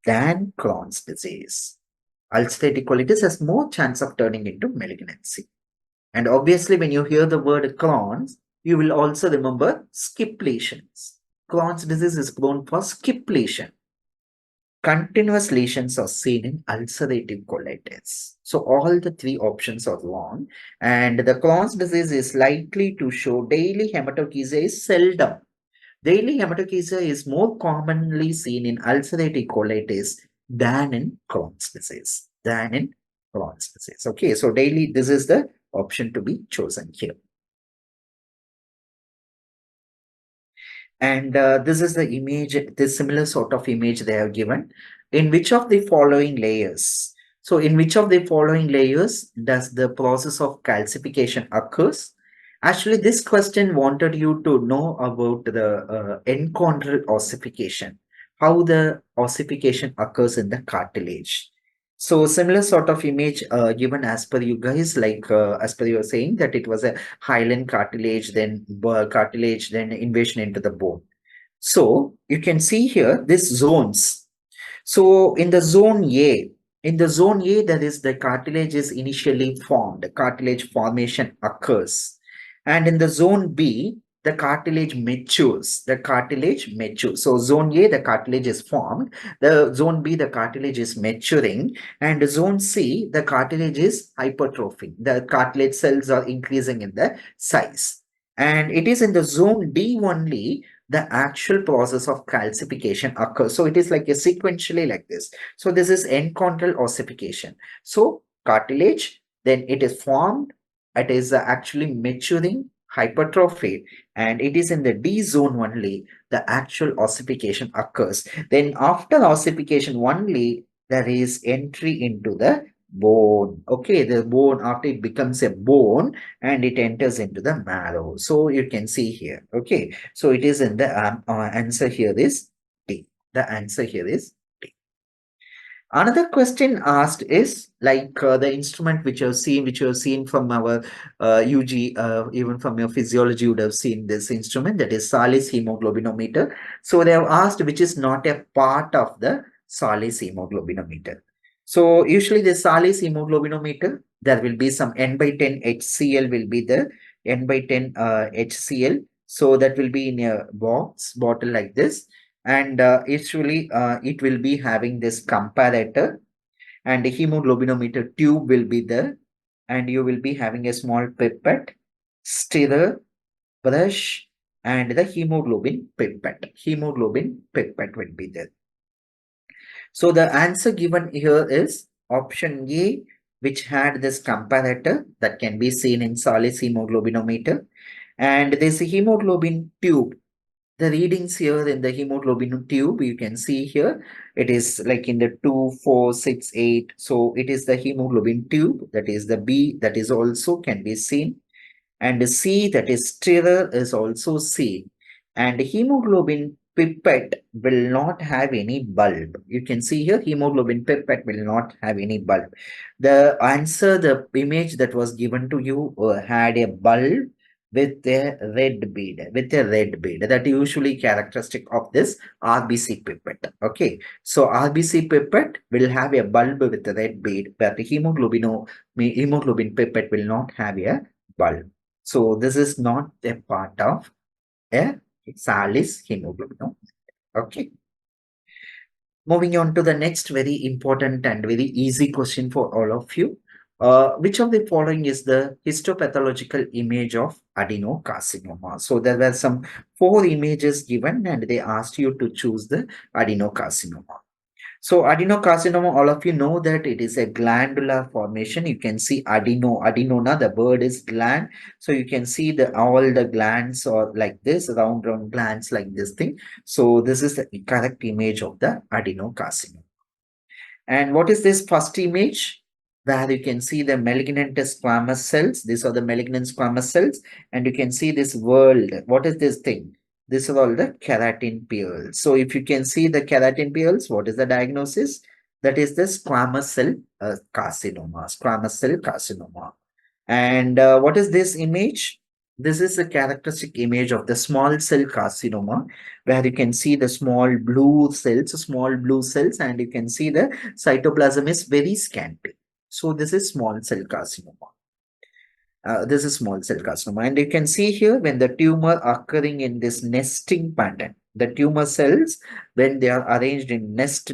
than Crohn's disease. Ulcerative colitis has more chance of turning into malignancy. And obviously, when you hear the word Crohn's, you will also remember skip lesions. Crohn's disease is prone for skip lesion. Continuous lesions are seen in ulcerative colitis. So all the three options are wrong. And the Crohn's disease is likely to show daily hematochezia is seldom. Daily hematochezia is more commonly seen in ulcerative colitis than in Crohn's disease. Okay, so daily, this is the option to be chosen here. And this is the image, this similar sort of image they have given. In which of the following layers? So in which of the following layers does the process of calcification occurs? Actually, this question wanted you to know about the enchondral ossification, how the ossification occurs in the cartilage. So similar sort of image given as per you guys, like as per you were saying that it was a hyaline cartilage, then cartilage, then invasion into the bone. So you can see here these zones. So in the zone A, that is the cartilage is initially formed, cartilage formation occurs. And in the zone B, the cartilage matures, the cartilage matures. So zone A, the cartilage is formed, the zone B, the cartilage is maturing, and zone C, the cartilage is hypertrophying. The cartilage cells are increasing in the size. And it is in the zone D only the actual process of calcification occurs. So it is like a sequentially like this. So this is enchondral ossification. So cartilage, then it is formed, it is actually maturing, hypertrophy, and it is in the D zone only the actual ossification occurs. Then after ossification only, there is entry into the bone. Okay, the bone, after it becomes a bone and it enters into the marrow. So you can see here. Okay, so it is in the answer here is D. The answer here is D. Another question asked is like the instrument which you have seen from our UG, even from your physiology, you would have seen this instrument, that is Salis hemoglobinometer. So they have asked which is not a part of the Salis hemoglobinometer. So usually the Salis hemoglobinometer, there will be some N by 10 HCl will be the N by 10 HCl. So that will be in a bottle like this, and usually it will be having this comparator, and the hemoglobinometer tube will be there, and you will be having a small pipette, stirrer, brush, and the hemoglobin pipette will be there. So the answer given here is option A, which had this comparator that can be seen in Salis hemoglobinometer, and this hemoglobin tube, the readings here in the hemoglobin tube, you can see here, it is like in the 2, 4, 6, 8. So it is the hemoglobin tube, that is the B, that is also can be seen. And the C, that is stirrer, is also seen. And hemoglobin pipette will not have any bulb. You can see here, hemoglobin pipette will not have any bulb. The answer, the image that was given to you had a bulb with a red bead, that usually characteristic of this RBC pipette. Okay, so RBC pipette will have a bulb with a red bead, but the hemoglobin pipette will not have a bulb. So this is not a part of a Salis hemoglobin. No? Okay. Moving on to the next very important and very easy question for all of you. Which of the following is the histopathological image of adenocarcinoma? So there were some 4 images given and they asked you to choose the adenocarcinoma. So adenocarcinoma, all of you know that it is a glandular formation. You can see adenona, the word is gland. So you can see all the glands are like this, round glands like this thing. So this is the correct image of the adenocarcinoma. And what is this first image? Where you can see the malignant squamous cells. These are the malignant squamous cells. And you can see this world. What is this thing? This is all the keratin pearls. So if you can see the keratin pearls, what is the diagnosis? That is the squamous cell carcinoma. Squamous cell carcinoma. And what is this image? This is a characteristic image of the small cell carcinoma, where you can see the small blue cells, and you can see the cytoplasm is very scanty. So this is small cell carcinoma. This is small cell carcinoma. And you can see here when the tumor occurring in this nesting pattern, the tumor cells, when they are arranged in nest,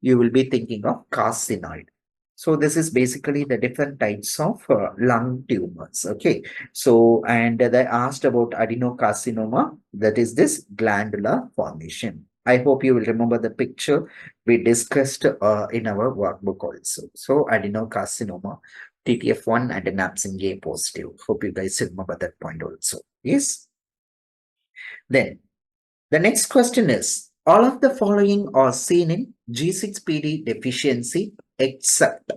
you will be thinking of carcinoid. So this is basically the different types of lung tumors. Okay. So, and they asked about adenocarcinoma, that is this glandular formation. I hope you will remember the picture we discussed in our workbook also. So adenocarcinoma, TTF1 and an APSIN positive. Hope you guys remember that point also. Yes. Then the next question is, all of the following are seen in G6PD deficiency except,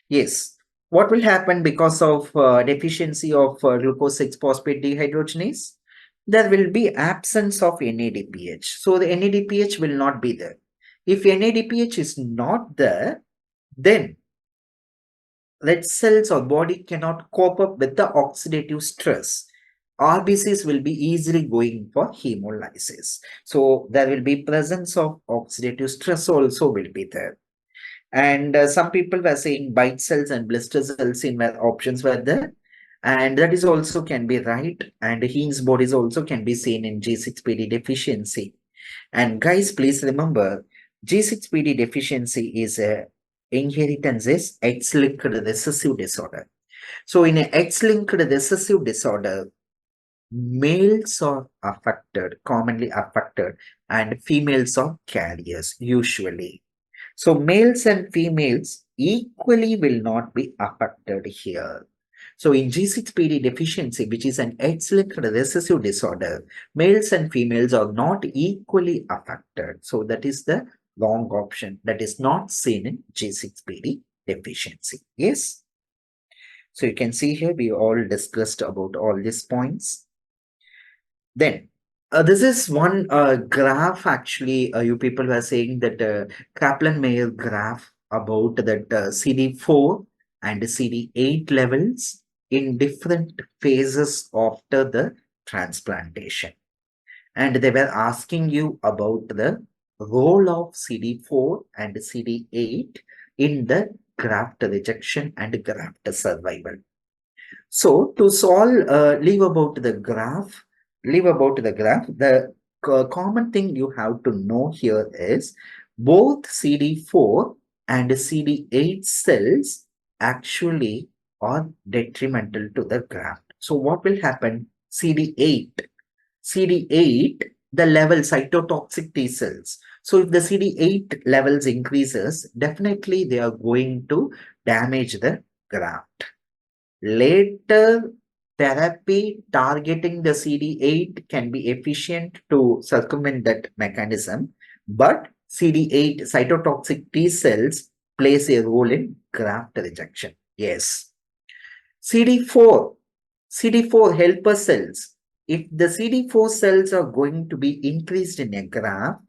yes, what will happen because of deficiency of glucose 6-phosphate dehydrogenase? There will be absence of NADPH. So the NADPH will not be there. If NADPH is not there, then red cells or body cannot cope up with the oxidative stress. RBCs will be easily going for hemolysis. So there will be presence of oxidative stress also will be there. And some people were saying bite cells and blister cells in where options were there. And that is also can be right. And Heinz bodies also can be seen in G6PD deficiency. And guys, please remember, G6PD deficiency is a inheritance is X-linked recessive disorder. So in a X-linked recessive disorder, males are affected, commonly affected, and females are carriers usually. So males and females equally will not be affected here. So in G6PD deficiency, which is an X-linked recessive disorder, males and females are not equally affected. So that is the wrong option. That is not seen in G6PD deficiency. Yes. So you can see here we all discussed about all these points. Then this is one graph actually. You people were saying that Kaplan-Meier graph about that CD4 and CD8 levels in different phases after the transplantation. And they were asking you about the role of CD4 and CD8 in the graft rejection and graft survival. So to solve, leave about the graph, the common thing you have to know here is both CD4 and CD8 cells actually are detrimental to the graft. So what will happen? CD8, the level cytotoxic T cells. So if the CD8 levels increases, definitely they are going to damage the graft. Later therapy targeting the CD8 can be efficient to circumvent that mechanism, but CD8 cytotoxic T cells plays a role in graft rejection. Yes. CD4 helper cells. If the CD4 cells are going to be increased in a graft,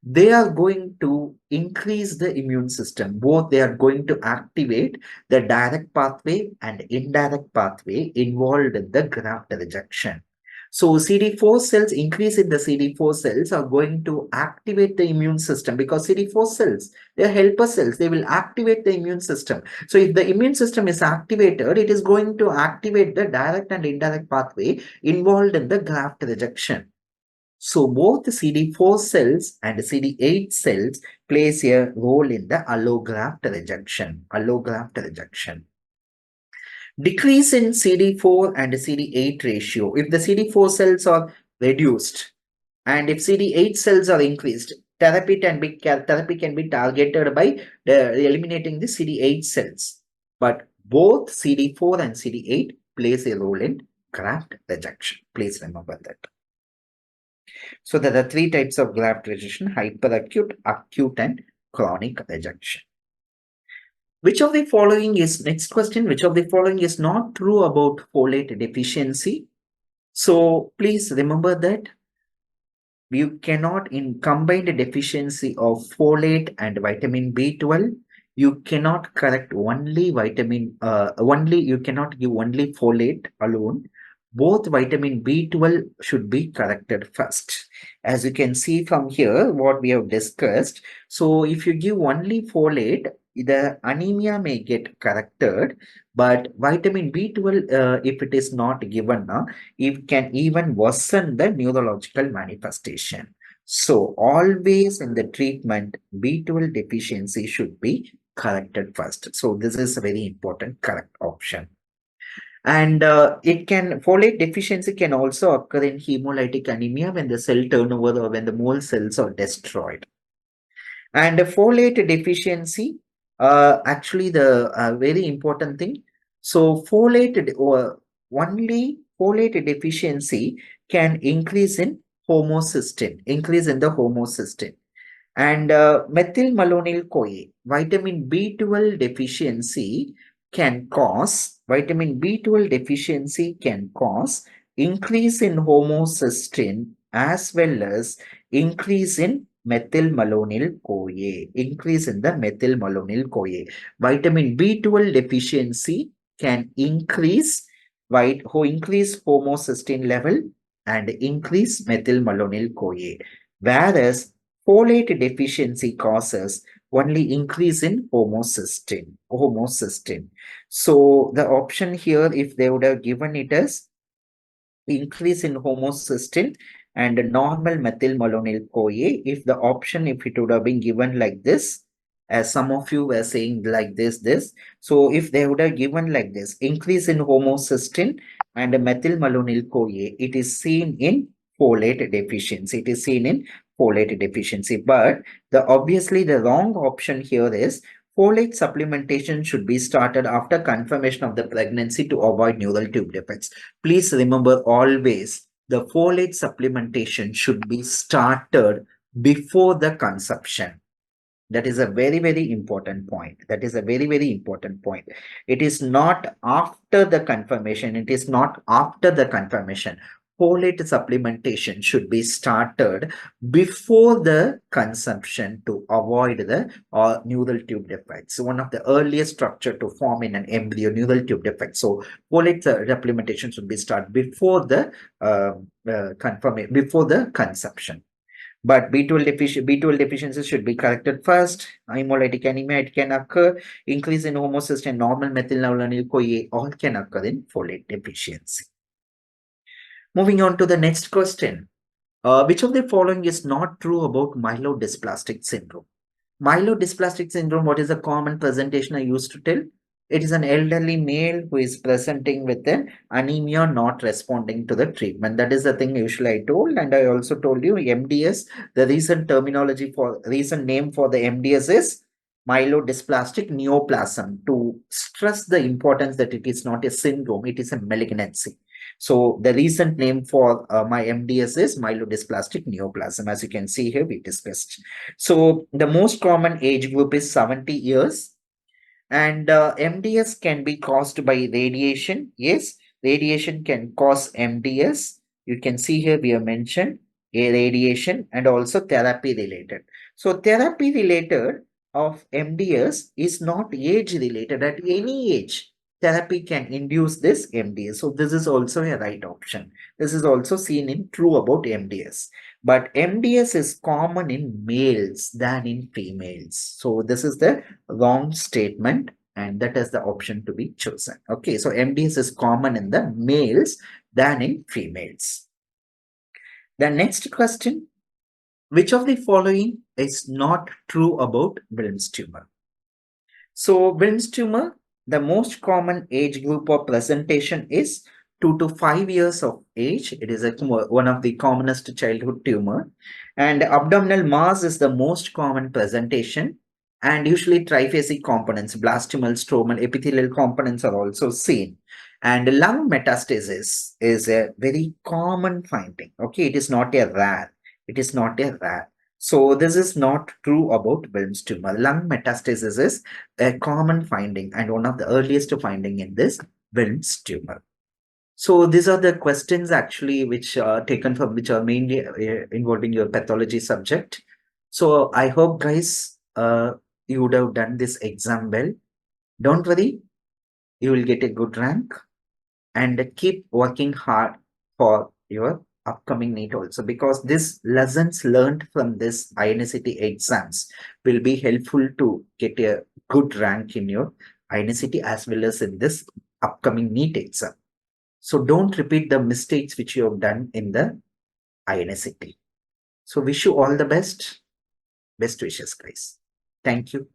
they are going to increase the immune system. Both they are going to activate the direct pathway and indirect pathway involved in the graft rejection. So CD4 cells, increase in the CD4 cells are going to activate the immune system because CD4 cells, they are helper cells. They will activate the immune system. So if the immune system is activated, it is going to activate the direct and indirect pathway involved in the graft rejection. So both CD4 cells and CD8 cells plays a role in the allograft rejection. Decrease in CD4 and CD8 ratio. If the CD4 cells are reduced and if CD8 cells are increased, therapy can be targeted by eliminating the CD8 cells. But both CD4 and CD8 plays a role in graft rejection. Please remember that. So there are three types of graft rejection: hyperacute, acute, and chronic rejection. Which of the following is, next question, which of the following is not true about folate deficiency? So please remember that you cannot, in combined deficiency of folate and vitamin B12, you cannot correct only you cannot give only folate alone. Both vitamin B12 should be corrected first. As you can see from here, what we have discussed. So if you give only folate, the anemia may get corrected, but vitamin B12, if it is not given, it can even worsen the neurological manifestation. So always in the treatment, B12 deficiency should be corrected first. So this is a very important correct option. And folate deficiency can also occur in hemolytic anemia when the cell turnover or when the mole cells are destroyed. And folate deficiency, actually the very important thing. So only folate deficiency can increase in the homocysteine. And methylmalonyl-CoA, vitamin B12 deficiency can cause, vitamin B12 deficiency can cause increase in homocysteine as well as increase in methylmalonyl-CoA, increase in the methylmalonyl-CoA. Vitamin B12 deficiency can increase, increase homocysteine level and increase methylmalonyl-CoA. Whereas folate deficiency causes only increase in homocysteine. So the option here, if they would have given it as increase in homocysteine and normal methylmalonyl-CoA, if the option, if it would have been given like this, as some of you were saying like this. So if they would have given like this, increase in homocysteine and methylmalonyl-CoA, it is seen in folate deficiency. It is seen in folate deficiency. But obviously the wrong option here is folate supplementation should be started after confirmation of the pregnancy to avoid neural tube defects. Please remember always the folate supplementation should be started before the conception. That is a very, very important point. That is a very, very important point. It is not after the confirmation. It is not after the confirmation. Folate supplementation should be started before the consumption to avoid the neural tube defects. One of the earliest structure to form in an embryo, neural tube defect. So folate supplementation should be started before the confirmation, before the conception. But B12 deficiency should be corrected first. Hemolytic anemia, it can occur. Increase in homocysteine, normal methylmalonyl-CoA, all can occur in folate deficiency. Moving on to the next question. Which of the following is not true about myelodysplastic syndrome? Myelodysplastic syndrome, what is the common presentation I used to tell? It is an elderly male who is presenting with an anemia not responding to the treatment. That is the thing usually I told. And I also told you MDS, the recent name for the MDS is myelodysplastic neoplasm, to stress the importance that it is not a syndrome, it is a malignancy. So the recent name for my MDS is myelodysplastic neoplasm. As you can see here, we discussed. So the most common age group is 70 years. And MDS can be caused by radiation. Yes, radiation can cause MDS. You can see here we have mentioned a radiation and also therapy related. So therapy related of MDS is not age related. At any age, therapy can induce this MDS. So this is also a right option. This is also seen in true about MDS. But MDS is common in males than in females. So this is the wrong statement, and that is the option to be chosen. Okay, so MDS is common in the males than in females. The next question, which of the following is not true about Wilms tumor? So Wilms tumor, the most common age group of presentation is 2 to 5 years of age. It is one of the commonest childhood tumor. And abdominal mass is the most common presentation. And usually triphasic components, blastomal, stromal, epithelial components are also seen. And lung metastasis is a very common finding. Okay, it is not a rare. It is not a rare. So this is not true about Wilms tumor. Lung metastasis is a common finding and one of the earliest finding in this Wilms tumor. So these are the questions actually which are taken from, which are mainly involving your pathology subject. So I hope guys you would have done this exam well. Don't worry, you will get a good rank, and keep working hard for your upcoming NEET also, because this lessons learned from this INICET exams will be helpful to get a good rank in your INICET as well as in this upcoming NEET exam. So don't repeat the mistakes which you have done in the INICET. So wish you all the best. Best wishes, guys. Thank you.